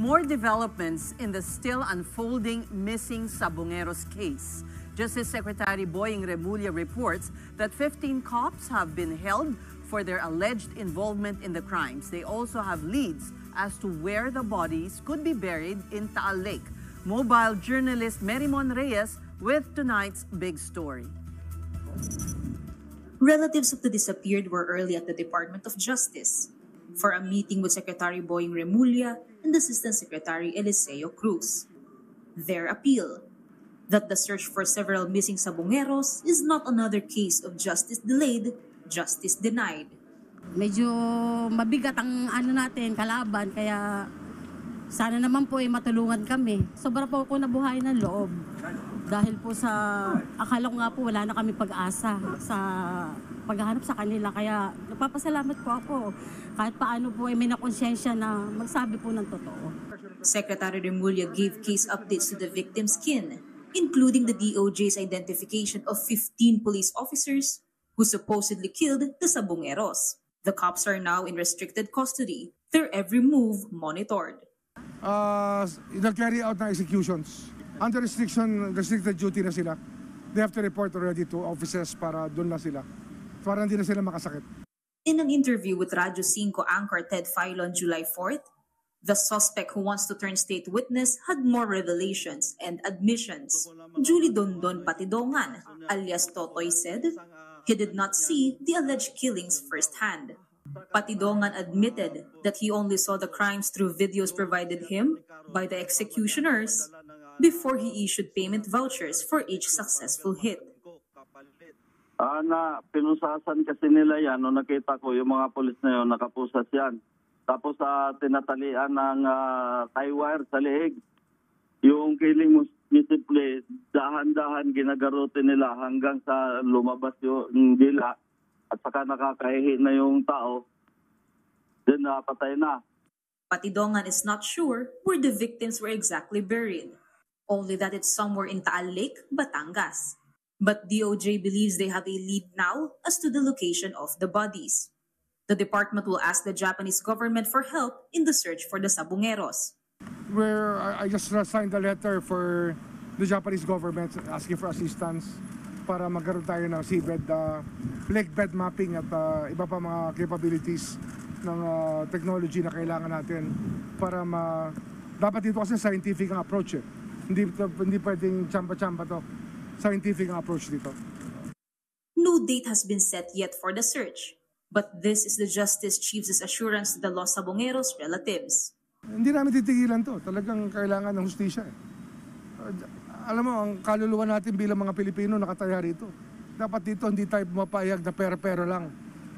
More developments in the still unfolding missing Sabongeros case. Justice Secretary Boying Remulla reports that 15 cops have been held for their alleged involvement in the crimes. They also have leads as to where the bodies could be buried in Taal Lake. Mobile journalist Merimon Reyes with tonight's big story. Relatives of the disappeared were early at the Department of Justice for a meeting with Secretary Boying Remulla and Assistant Secretary Eliseo Cruz. Their appeal that the search for several missing Sabongeros is not another case of justice delayed, justice denied. Medyo mabigat ang natin, kalaban, kaya sana naman po matulungan kami. Sobra po ako nabuhay ng loob. Dahil po sa, akala ko nga po wala na kami pag-asa sa paghahanap sa kanila. Kaya nagpapasalamat po ako. Kahit paano po may nakonsensya na magsabi po ng totoo. Secretary Remulla gave case updates to the victim's kin, including the DOJ's identification of 15 police officers who supposedly killed the Sabongeros. The cops are now in restricted custody, their every move monitored. Nag-carry out na executions. Under restricted duty na sila. They have to report already to officers para doon na sila. Para hindi na sila makasakit. In an interview with Radyo 5 anchor Ted Filon on July 4th, the suspect who wants to turn state witness had more revelations and admissions. Julie Dondon Patidongan, alias Totoy, said he did not see the alleged killings firsthand. Patidongan admitted that he only saw the crimes through videos provided him by the executioners before he issued payment vouchers for each successful hit. Pinusasan kasi nila yan. Nung nakita ko yung mga polis na yun, nakapusas yan. Tapos tinatalian ng tie wire sa leeg. Yung killing mo simple, dahan-dahan ginagarote nila hanggang sa lumabas yung dila at saka nakakahihi na yung tao. Then patay na. Patidongan is not sure where the victims were exactly buried. Only that it's somewhere in Taal Lake, Batangas. But DOJ believes they have a lead now as to the location of the bodies. The department will ask the Japanese government for help in the search for the Sabongeros. I just signed a letter for the Japanese government asking for assistance para magkaroon tayo ng seabed, lake bed mapping at iba pa mga capabilities ng technology na kailangan natin para dapat dito kasi scientific ang approach eh. Hindi pwedeng chamba-chamba to. Scientific ang approach dito. No date has been set yet for the search, but this is the Justice Chief's assurance to the Los Sabongeros relatives. Hindi namin titigilan to. Talagang kailangan ng hustisya eh. Alam mo, ang kaluluwa natin bilang mga Pilipino nakataya rito. Dapat dito hindi tayo mapayag na pera-pera lang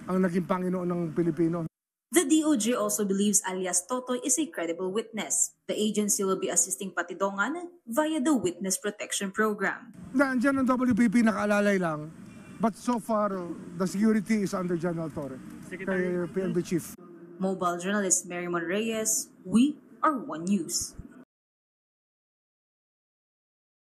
ang naging Panginoon ng Pilipino. The DOJ also believes alias Totoy is a credible witness. The agency will be assisting Patidongan via the Witness Protection Program. Nandiyan ang WPP nakaalalay lang. But so far, the security is under General Torre, kay PNP Chief. Mobile journalist Merimon Reyes, we are One News.